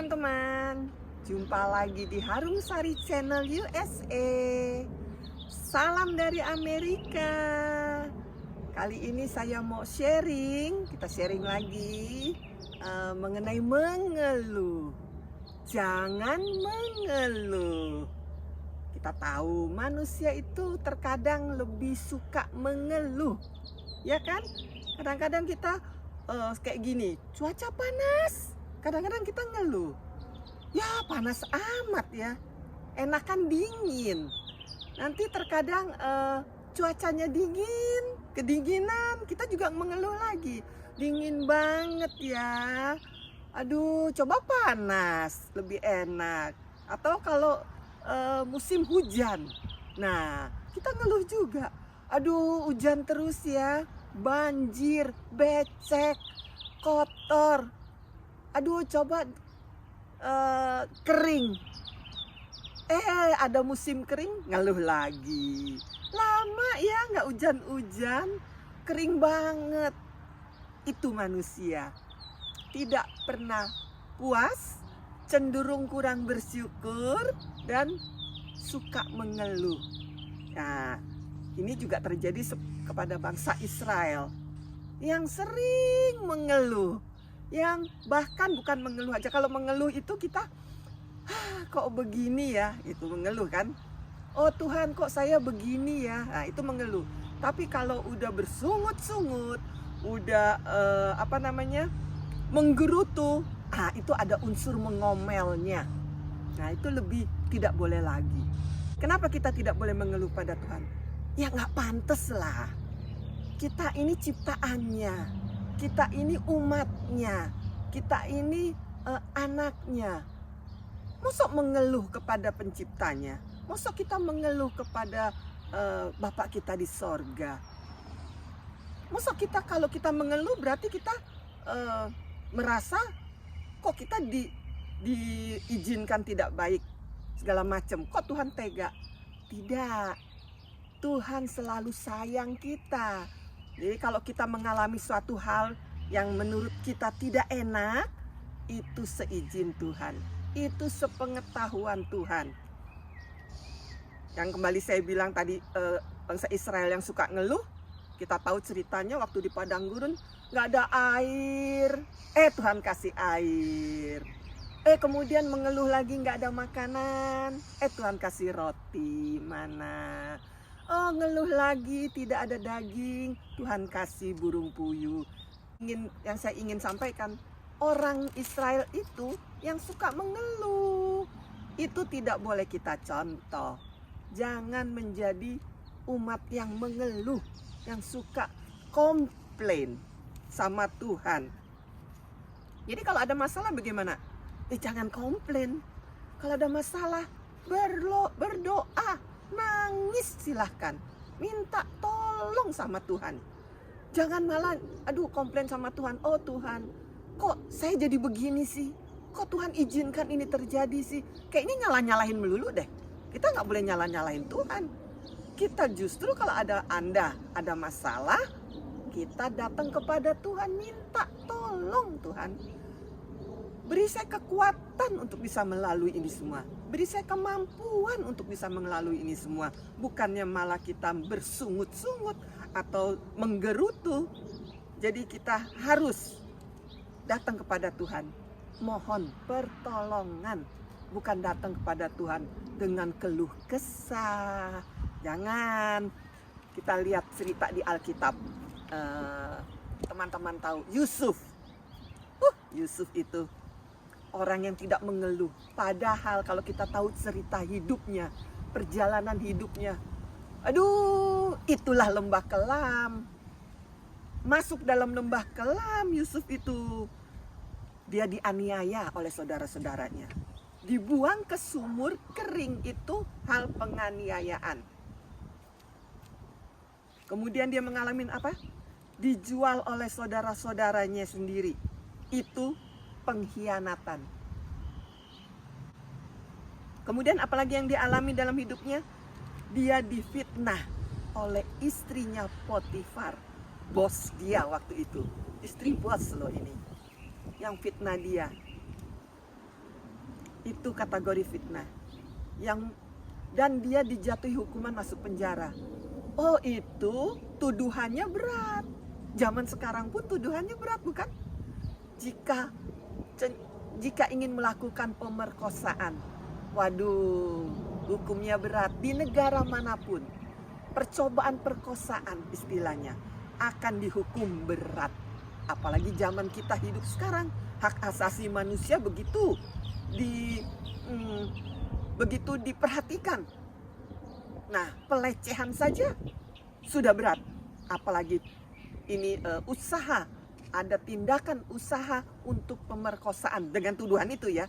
teman-teman, jumpa lagi di Harum Sari Channel USA. Salam dari Amerika. Kali ini saya mau kita sharing lagi mengenai mengeluh. Jangan mengeluh. Kita tahu manusia itu terkadang lebih suka mengeluh, ya kan? Kadang-kadang kita kayak gini, cuaca panas. Kadang-kadang kita ngeluh, ya panas amat ya, enakan dingin. Nanti terkadang cuacanya dingin, kedinginan, kita juga mengeluh lagi. Dingin banget ya, aduh coba panas, lebih enak. Atau kalau musim hujan, nah kita ngeluh juga. Aduh hujan terus ya, banjir, becek, kotor. Aduh coba kering. Ada musim kering, ngeluh lagi. Lama ya nggak hujan-hujan, kering banget. Itu manusia, tidak pernah puas, cenderung kurang bersyukur, dan suka mengeluh. Nah, ini juga terjadi kepada bangsa Israel yang sering mengeluh. Yang bahkan bukan mengeluh aja, kalau mengeluh itu kita kok begini ya, itu mengeluh kan. Oh Tuhan kok saya begini ya, nah itu mengeluh. Tapi kalau udah bersungut-sungut, udah menggerutu, itu ada unsur mengomelnya. Nah itu lebih tidak boleh lagi. Kenapa kita tidak boleh mengeluh pada Tuhan? Ya nggak pantas lah. Kita ini ciptaannya, kita ini umatnya, kita ini anaknya. Masa mengeluh kepada penciptanya? Masa kita mengeluh kepada Bapak kita di sorga? Masa kita, kalau kita mengeluh berarti kita merasa kok kita diizinkan tidak baik segala macam. Kok Tuhan tega? Tidak. Tuhan selalu sayang kita. Jadi kalau kita mengalami suatu hal yang menurut kita tidak enak, itu seizin Tuhan, itu sepengetahuan Tuhan. Yang kembali saya bilang tadi, bangsa Israel yang suka ngeluh, kita tahu ceritanya waktu di padang gurun nggak ada air, Tuhan kasih air. Kemudian mengeluh lagi nggak ada makanan, Tuhan kasih roti mana. Oh ngeluh lagi tidak ada daging, Tuhan kasih burung puyuh. Yang saya ingin sampaikan, orang Israel itu yang suka mengeluh, itu tidak boleh kita contoh. Jangan menjadi umat yang mengeluh, yang suka komplain sama Tuhan. Jadi kalau ada masalah bagaimana? Jangan komplain. Kalau ada masalah, berdoa, nangis silahkan, minta tolong sama Tuhan. Jangan malah komplain sama Tuhan. Oh Tuhan, kok saya jadi begini sih? Kok Tuhan izinkan ini terjadi sih? Kayaknya nyalah-nyalahin melulu deh. Kita nggak boleh nyalah-nyalahin Tuhan. Kita justru kalau ada masalah, kita datang kepada Tuhan, minta tolong Tuhan. Beri saya kekuatan untuk bisa melalui ini semua. Beri saya kemampuan untuk bisa melalui ini semua. Bukannya malah kita bersungut-sungut atau menggerutu. Jadi kita harus datang kepada Tuhan, mohon pertolongan. Bukan datang kepada Tuhan dengan keluh kesah. Jangan. Kita lihat cerita di Alkitab. Teman-teman tahu Yusuf. Yusuf itu orang yang tidak mengeluh. Padahal kalau kita tahu cerita hidupnya, perjalanan hidupnya, itulah lembah kelam. Masuk dalam lembah kelam Yusuf itu. Dia dianiaya oleh saudara-saudaranya. Dibuang ke sumur kering, itu hal penganiayaan. Kemudian dia mengalami apa? Dijual oleh saudara-saudaranya sendiri. Itu pengkhianatan. Kemudian apalagi yang dialami dalam hidupnya? Dia difitnah oleh istrinya Potifar, bos dia waktu itu. Istri bos loh ini yang fitnah dia. Itu kategori fitnah. Dan dia dijatuhi hukuman masuk penjara. Oh, itu tuduhannya berat. Zaman sekarang pun tuduhannya berat, bukan? Jika ingin melakukan pemerkosaan, waduh, hukumnya berat. Di negara manapun, percobaan perkosaan istilahnya akan dihukum berat. Apalagi zaman kita hidup sekarang, hak asasi manusia begitu diperhatikan. Nah, pelecehan saja sudah berat, apalagi ini ada tindakan usaha untuk pemerkosaan dengan tuduhan itu ya,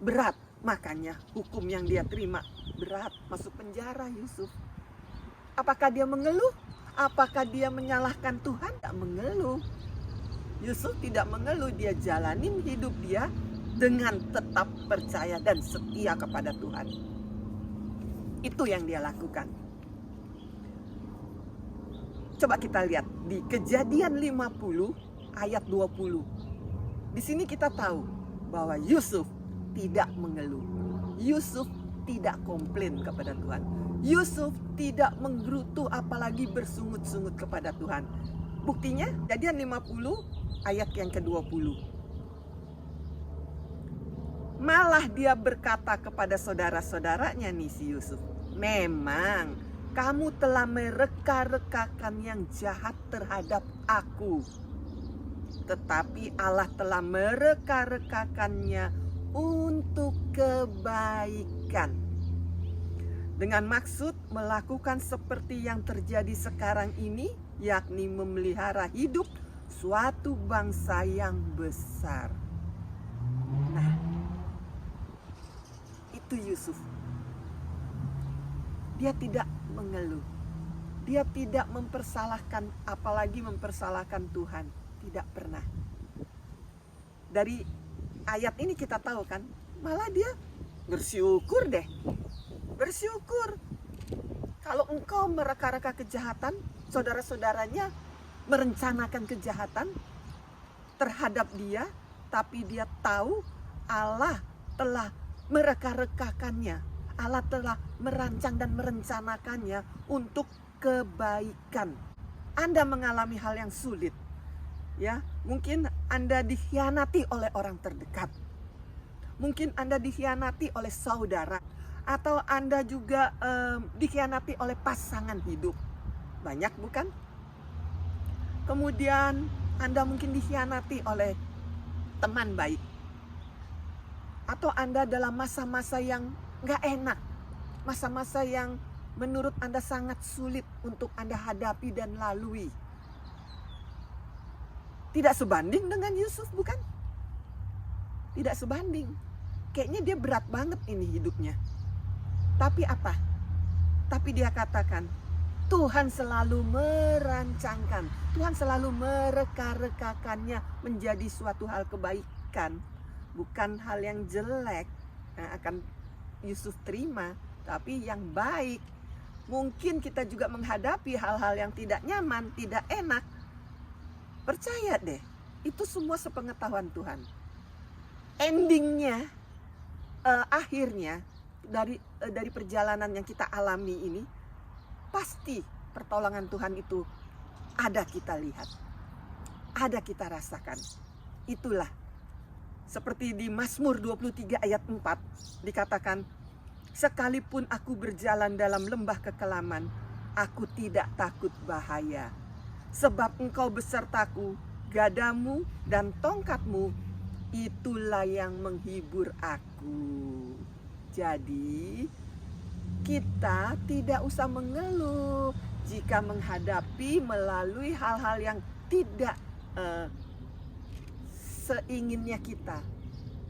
berat. Makanya hukum yang dia terima berat, masuk penjara Yusuf. Apakah dia mengeluh? Apakah dia menyalahkan Tuhan? Tidak mengeluh. Yusuf tidak mengeluh, dia jalanin hidup dia dengan tetap percaya dan setia kepada Tuhan. Itu yang dia lakukan. Coba kita lihat di Kejadian 50 ayat 20. Di sini kita tahu bahwa Yusuf tidak mengeluh. Yusuf tidak komplain kepada Tuhan. Yusuf tidak menggerutu apalagi bersungut-sungut kepada Tuhan. Buktinya Kejadian 50 ayat yang ke-20. Malah dia berkata kepada saudara-saudaranya nih si Yusuf, memang kamu telah mereka-rekakan yang jahat terhadap aku. Tetapi Allah telah mereka-rekakannya untuk kebaikan. Dengan maksud melakukan seperti yang terjadi sekarang ini, yakni memelihara hidup suatu bangsa yang besar. Nah, itu Yusuf. Dia tidak mengeluh. Dia tidak mempersalahkan, apalagi mempersalahkan Tuhan. Tidak pernah. Dari ayat ini kita tahu kan, malah dia bersyukur deh. Bersyukur. Kalau engkau mereka-reka kejahatan, saudara-saudaranya merencanakan kejahatan terhadap dia, tapi dia tahu Allah telah mereka-rekakannya. Allah telah merancang dan merencanakannya untuk kebaikan. Anda mengalami hal yang sulit, ya, mungkin Anda dikhianati oleh orang terdekat, mungkin Anda dikhianati oleh saudara, atau Anda juga dikhianati oleh pasangan hidup. Banyak bukan? Kemudian Anda mungkin dikhianati oleh teman baik, atau Anda dalam masa-masa yang gak enak, masa-masa yang menurut Anda sangat sulit untuk Anda hadapi dan lalui. Tidak sebanding dengan Yusuf, bukan? Tidak sebanding. Kayaknya dia berat banget ini hidupnya. Tapi apa? Tapi dia katakan, Tuhan selalu merancangkan, Tuhan selalu mereka-rekakannya menjadi suatu hal kebaikan, bukan hal yang jelek yang akan Yusuf terima, tapi yang baik. Mungkin kita juga menghadapi hal-hal yang tidak nyaman, tidak enak. Percaya deh, itu semua sepengetahuan Tuhan. Endingnya, akhirnya dari perjalanan yang kita alami ini, pasti pertolongan Tuhan itu ada kita lihat, ada kita rasakan. Itulah seperti di Mazmur 23 ayat 4 dikatakan, sekalipun aku berjalan dalam lembah kekelaman, aku tidak takut bahaya. Sebab engkau besertaku, gadamu dan tongkatmu, itulah yang menghibur aku. Jadi kita tidak usah mengeluh jika menghadapi melalui hal-hal yang tidak seinginnya kita,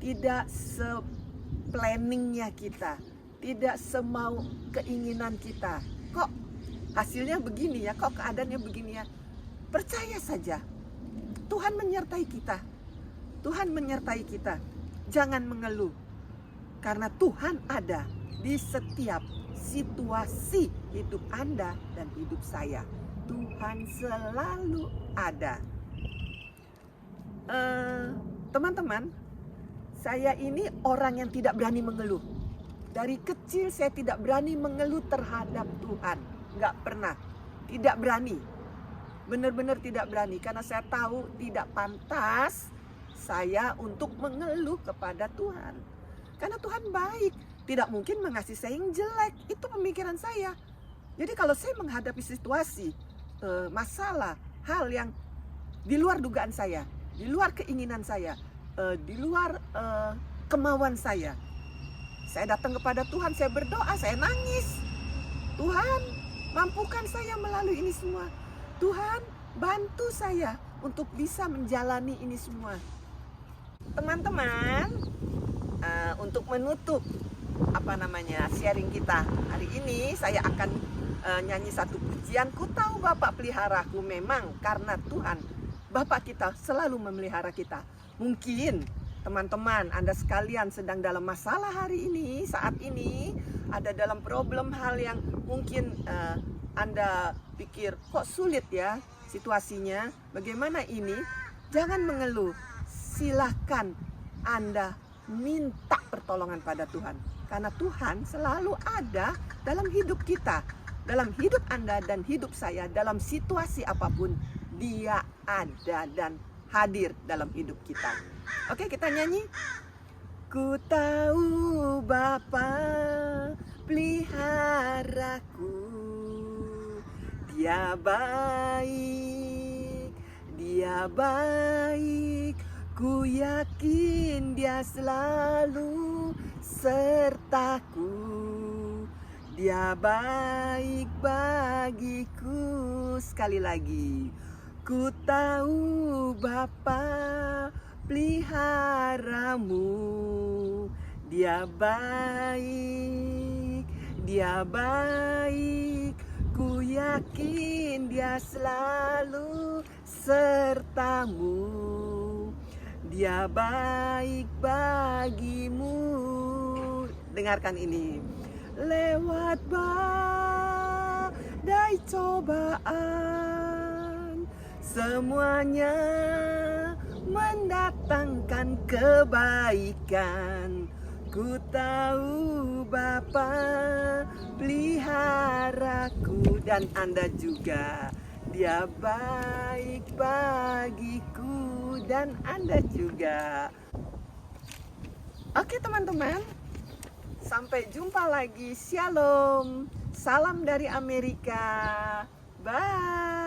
tidak seplanningnya kita, tidak semau keinginan kita. Kok hasilnya begini ya, kok keadaannya begini ya. Percaya saja, Tuhan menyertai kita. Tuhan menyertai kita. Jangan mengeluh, karena Tuhan ada di setiap situasi hidup Anda dan hidup saya. Tuhan selalu ada. Teman-teman, Saya ini orang yang tidak berani mengeluh. Dari kecil saya tidak berani mengeluh terhadap Tuhan. Nggak pernah. Tidak berani. Benar-benar tidak berani. Karena saya tahu tidak pantas saya untuk mengeluh kepada Tuhan. Karena Tuhan baik. Tidak mungkin mengasihi saya yang jelek. Itu pemikiran saya. Jadi kalau saya menghadapi situasi, masalah, hal yang di luar dugaan saya, di luar keinginan saya, di luar kemauan saya datang kepada Tuhan, saya berdoa, saya nangis. Tuhan, mampukan saya melalui ini semua. Tuhan, bantu saya untuk bisa menjalani ini semua. Teman-teman, untuk menutup sharing kita hari ini, saya akan nyanyi satu pujian. Ku tahu Bapak peliharaku, memang karena Tuhan Bapak kita selalu memelihara kita. Mungkin teman-teman, Anda sekalian sedang dalam masalah hari ini, saat ini, ada dalam problem hal yang mungkin Anda pikir, kok sulit ya situasinya, bagaimana ini? Jangan mengeluh, silahkan Anda minta pertolongan pada Tuhan. Karena Tuhan selalu ada dalam hidup kita, dalam hidup Anda dan hidup saya, dalam situasi apapun, Dia ada dan hadir dalam hidup kita. Oke, kita nyanyi. Ku tahu Bapa peliharaku, Dia baik, Dia baik. Ku yakin Dia selalu sertaku. Dia baik bagiku. Sekali lagi. Ku tahu Bapa peliharamu. Dia baik, Dia baik. Ku yakin Dia selalu sertamu. Dia baik bagimu. Dengarkan ini. Lewat badai cobaan, semuanya mendatangkan kebaikan. Ku tahu Bapa peliharaku, dan Anda juga. Dia baik bagiku dan Anda juga. Oke teman-teman, sampai jumpa lagi. Shalom. Salam dari Amerika. Bye.